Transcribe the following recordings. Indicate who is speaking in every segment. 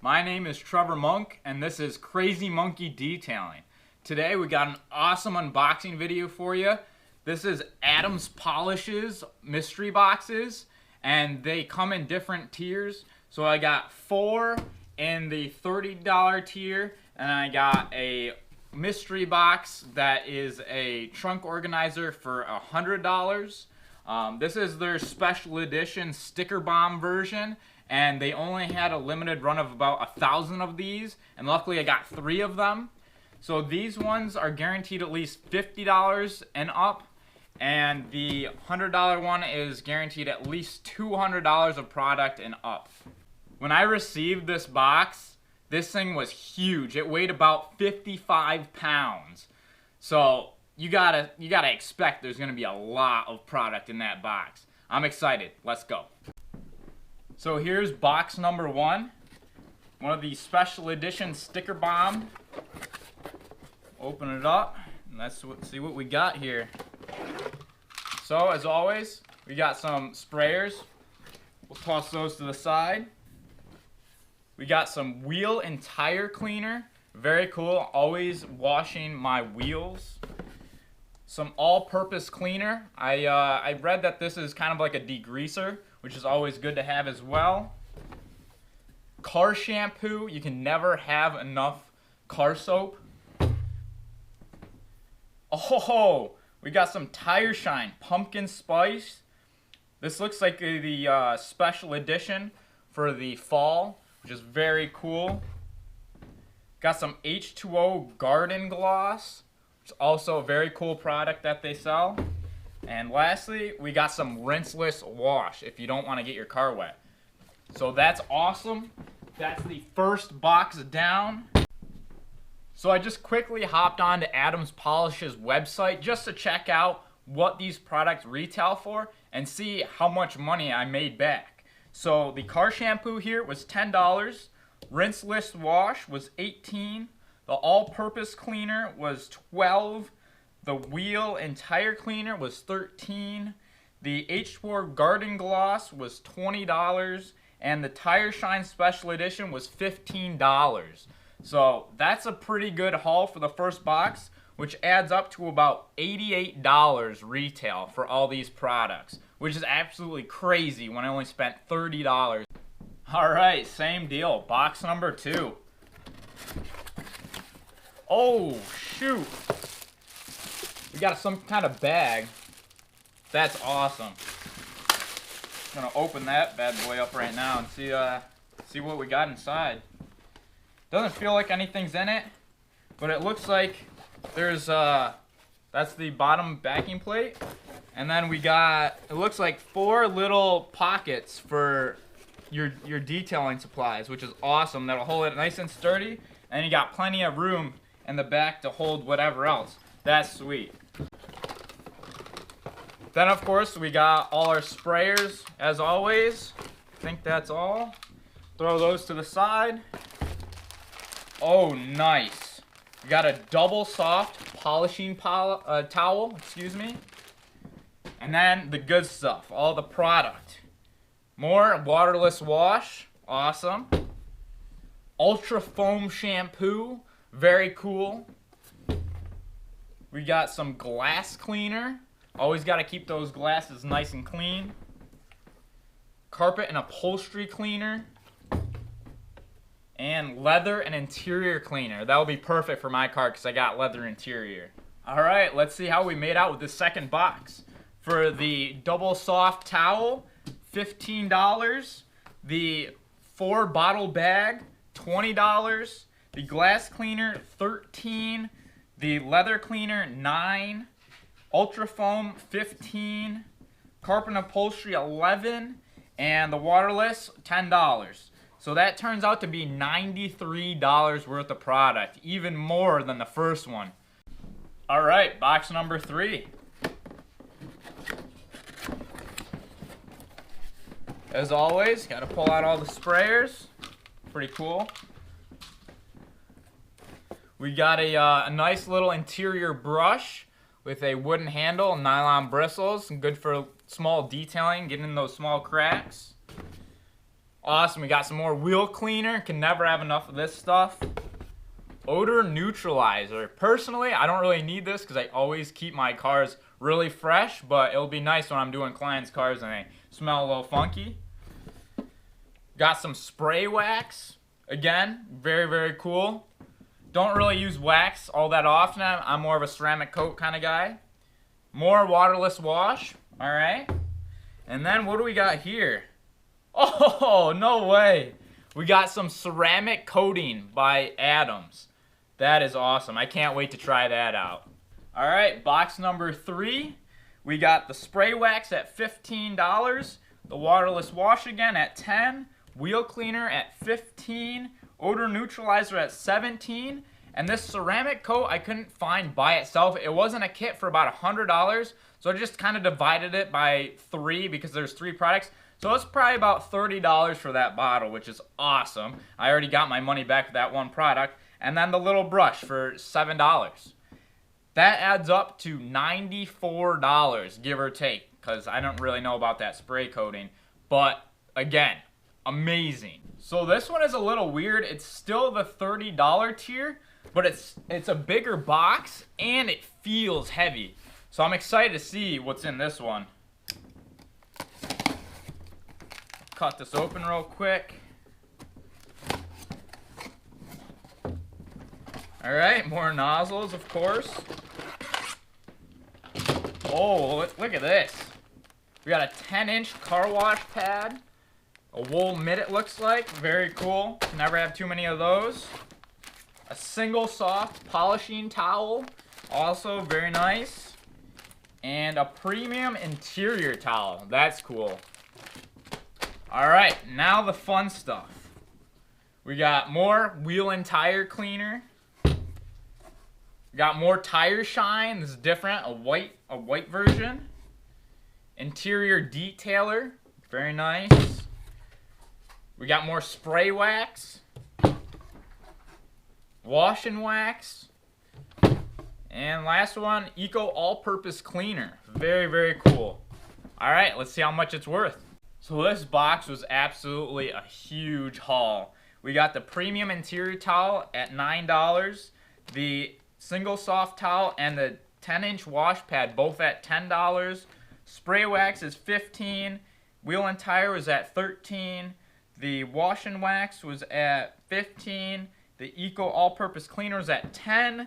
Speaker 1: My name is Trevor Monk, and this is Crazy Monkey Detailing. Today we got an awesome unboxing video for you. This is Adams Polishes mystery boxes, and they come in different tiers. So I got 4 in the $30 tier, and I got a mystery box that is a trunk organizer for $100. This is their special edition sticker bomb version, and they only had a limited run of about 1,000 of these, and luckily I got 3 of them. So these ones are guaranteed at least $50 and up, and the $100 one is guaranteed at least $200 of product and up. When I received this box, this thing was huge. It weighed about 55 pounds. So you gotta expect there's gonna be a lot of product in that box. I'm excited. Let's go. So here's box number 1. One of the special edition sticker bomb. Open it up and let's see what we got here. So as always, we got some sprayers. We'll toss those to the side. We got some wheel and tire cleaner. Very cool. Always washing my wheels. Some all-purpose cleaner. I read that this is kind of like a degreaser, which is always good to have as well. Car shampoo. You can never have enough car soap. Oh, we got some Tire Shine pumpkin spice. This looks like the special edition for the fall, which is very cool. Got some H2O garden gloss, which is also a very cool product that they sell. And lastly, we got some rinseless wash if you don't want to get your car wet. So that's awesome. That's the first box down. So I just quickly hopped on to Adams Polishes website just to check out what these products retail for and see how much money I made back. So the car shampoo here was $10. Rinseless wash was $18. The all-purpose cleaner was $12. The wheel and tire cleaner was $13. The H4 garden gloss was $20. And the Tire Shine special edition was $15. So that's a pretty good haul for the first box, which adds up to about $88 retail for all these products, which is absolutely crazy when I only spent $30. Alright, same deal. Box number 2. Oh, shoot. We got some kind of bag. That's awesome. I'm gonna open that bad boy up right now and see what we got inside. Doesn't feel like anything's in it, but it looks like there's that's the bottom backing plate, and then we got, it looks like 4 little pockets for your detailing supplies, which is awesome. That'll hold it nice and sturdy, and you got plenty of room in the back to hold whatever else. That's sweet. Then of course we got all our sprayers as always. I think that's all. Throw those to the side. Oh, nice. We got a double soft polishing towel, excuse me. And then the good stuff, all the product. More waterless wash, awesome. Ultra foam shampoo, very cool. We got some glass cleaner. Always got to keep those glasses nice and clean. Carpet and upholstery cleaner. And leather and interior cleaner. That will be perfect for my car because I got leather interior. Alright, let's see how we made out with the second box. For the double soft towel, $15. The 4 bottle bag, $20. The glass cleaner, $13. The leather cleaner, $9. Ultra foam, $15. Carpet and upholstery, $11. And the waterless, $10. So that turns out to be $93 worth of product, even more than the first one. Alright, box number 3. As always, gotta pull out all the sprayers. Pretty cool. We got a nice little interior brush with a wooden handle and nylon bristles, good for small detailing, getting in those small cracks. Awesome, we got some more wheel cleaner. Can never have enough of this stuff. Odor neutralizer. Personally, I don't really need this because I always keep my cars really fresh, but it'll be nice when I'm doing clients' cars and they smell a little funky. Got some spray wax. Again, very, very cool. Don't really use wax all that often. I'm more of a ceramic coat kind of guy. More waterless wash. All right. And then what do we got here? Oh, no way. We got some ceramic coating by Adams. That is awesome. I can't wait to try that out. All right, box number 3. We got the spray wax at $15. The waterless wash again at $10. Wheel cleaner at $15. Odor neutralizer at $17. And this ceramic coat I couldn't find by itself. It wasn't a kit for about $100. So I just kind of divided it by 3 because there's 3 products. So it's probably about $30 for that bottle, which is awesome. I already got my money back for that one product. And then the little brush for $7. That adds up to $94, give or take, because I don't really know about that spray coating. But again, amazing. So this one is a little weird. It's still the $30 tier, but it's a bigger box and it feels heavy. So I'm excited to see what's in this one. Cut this open real quick. All right, more nozzles, of course. Oh, look at this. We got a 10-inch car wash pad. A wool mitt, it looks like. Very cool. Never have too many of those. A single soft polishing towel. Also very nice. And a premium interior towel. That's cool. Alright, now the fun stuff. We got more wheel and tire cleaner. We got more tire shine. This is different. A white version. Interior detailer. Very nice. We got more spray wax. Wash and wax. And last one, Eco All-Purpose Cleaner. Very, very cool. Alright, let's see how much it's worth. So this box was absolutely a huge haul. We got the premium interior towel at $9. The single soft towel and the 10-inch wash pad both at $10. Spray wax is $15. Wheel and tire was at $13. The wash and wax was at $15. The Eco All-Purpose Cleaner was at $10.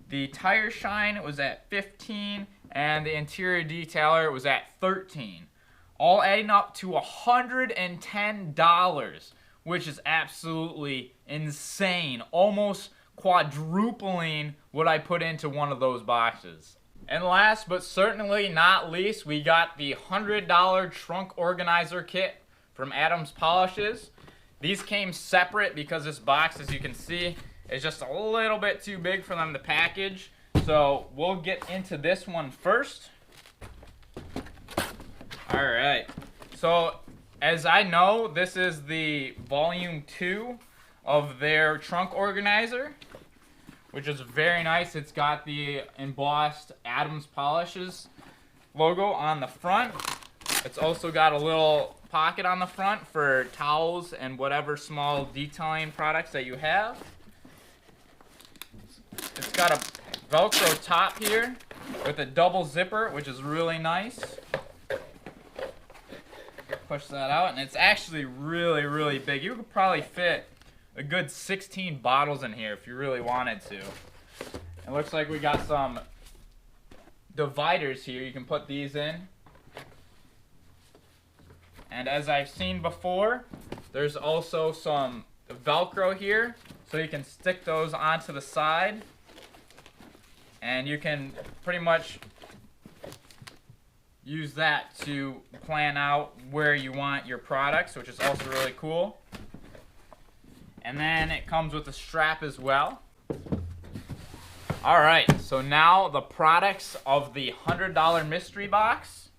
Speaker 1: The tire shine was at $15. And the interior detailer was at $13. All adding up to $110, which is absolutely insane. Almost quadrupling what I put into one of those boxes. And last but certainly not least, we got the $100 trunk organizer kit from Adams Polishes. These came separate because this box, as you can see, is just a little bit too big for them to package. So we'll get into this one first. Alright, so as I know, this is the volume 2 of their trunk organizer, which is very nice. It's got the embossed Adams Polishes logo on the front. It's also got a little pocket on the front for towels and whatever small detailing products that you have. It's got a Velcro top here with a double zipper, which is really nice. Push that out, and it's actually really, really big. You could probably fit a good 16 bottles in here if you really wanted to. It looks like we got some dividers here. You can put these in. And as I've seen before, there's also some Velcro here, so you can stick those onto the side. And you can pretty much use that to plan out where you want your products, which is also really cool. And then it comes with a strap as well. Alright, so now the products of the $100 mystery box.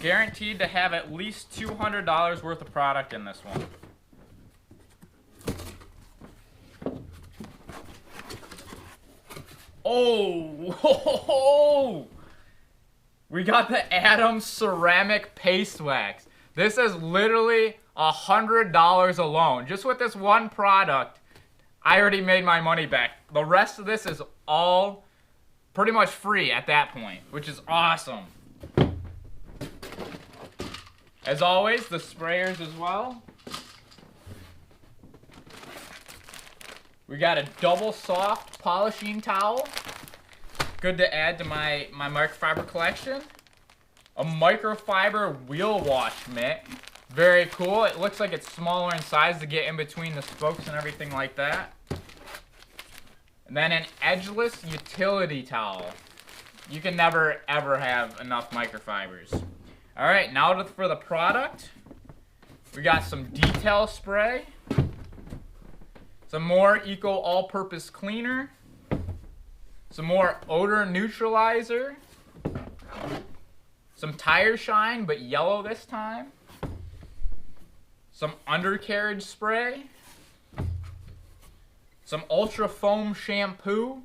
Speaker 1: Guaranteed to have at least $200 worth of product in this one. Oh! We got the Adams ceramic paste wax. This is literally $100 alone. Just with this one product, I already made my money back. The rest of this is all pretty much free at that point, which is awesome. As always, the sprayers as well. We got a double soft polishing towel. Good to add to my microfiber collection. A microfiber wheel wash mitt. Very cool. It looks like it's smaller in size to get in between the spokes and everything like that. And then an edgeless utility towel. You can never ever have enough microfibers. Alright, now for the product. We got some detail spray. Some more Eco All-Purpose Cleaner. Some more odor neutralizer. Some tire shine, but yellow this time. Some undercarriage spray. Some Ultra Foam shampoo.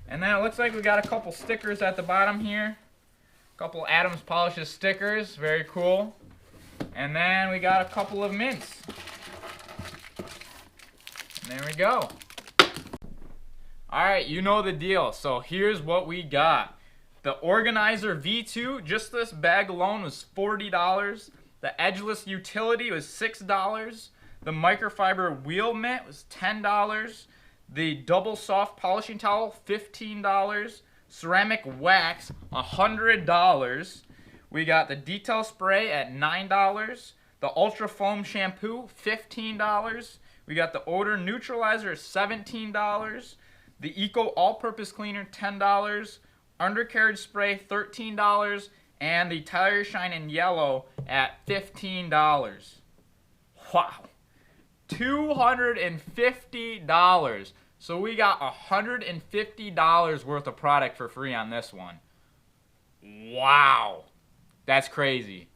Speaker 1: And then it looks like we got a couple stickers at the bottom here. A couple Adams Polishes stickers, very cool. And then we got a couple of mints. And there we go. Alright, you know the deal. So here's what we got. The Organizer V2, just this bag alone was $40. The Edgeless Utility was $6. The Microfiber Wheel Mitt was $10. The Double Soft Polishing Towel, $15. Ceramic Wax, $100. We got the Detail Spray at $9. The Ultra Foam Shampoo, $15. We got the Odor Neutralizer, $17. The Eco All-Purpose Cleaner, $10. Undercarriage Spray, $13. And the Tire Shine in Yellow at $15. Wow. $250. So we got $150 worth of product for free on this one. Wow. That's crazy.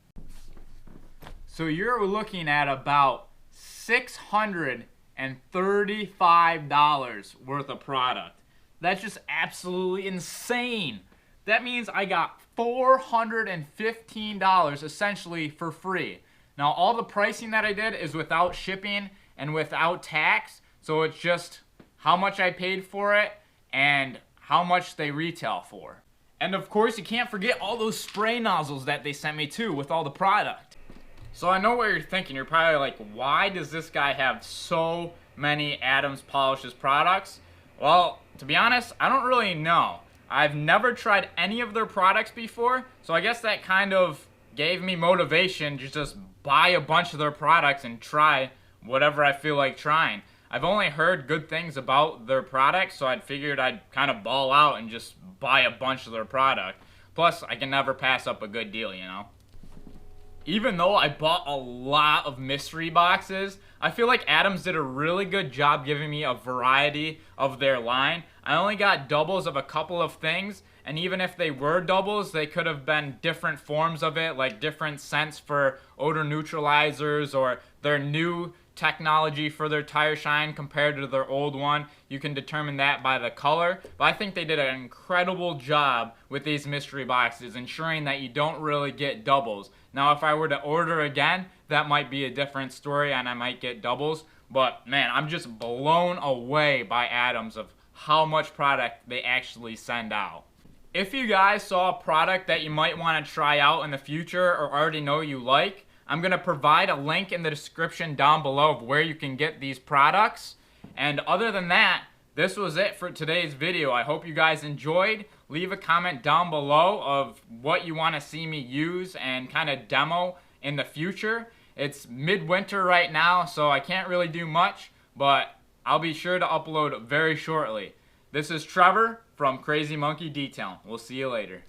Speaker 1: So you're looking at about $635 worth of product. That's just absolutely insane. That means I got $415 essentially for free. Now all the pricing that I did is without shipping and without tax, so it's just how much I paid for it and how much they retail for. And of course you can't forget all those spray nozzles that they sent me too with all the product. So I know what you're thinking. You're probably like, why does this guy have so many Adams Polishes products? Well, to be honest, I don't really know. I've never tried any of their products before, so I guess that kind of gave me motivation to just buy a bunch of their products and try whatever I feel like trying. I've only heard good things about their products, so I figured I'd kind of ball out and just buy a bunch of their product. Plus, I can never pass up a good deal, you know? Even though I bought a lot of mystery boxes, I feel like Adams did a really good job giving me a variety of their line. I only got doubles of a couple of things, and even if they were doubles, they could have been different forms of it, like different scents for odor neutralizers or their new technology for their tire shine compared to their old one. You can determine that by the color, but I think they did an incredible job with these mystery boxes, ensuring that you don't really get doubles. Now if I were to order again, that might be a different story and I might get doubles, but man, I'm just blown away by Adams of how much product they actually send out. If you guys saw a product that you might want to try out in the future or already know you like, I'm going to provide a link in the description down below of where you can get these products. And other than that, this was it for today's video. I hope you guys enjoyed. Leave a comment down below of what you want to see me use and kind of demo in the future. It's midwinter right now, so I can't really do much, but I'll be sure to upload very shortly. This is Trevor from Crazy Monkey Detailing. We'll see you later.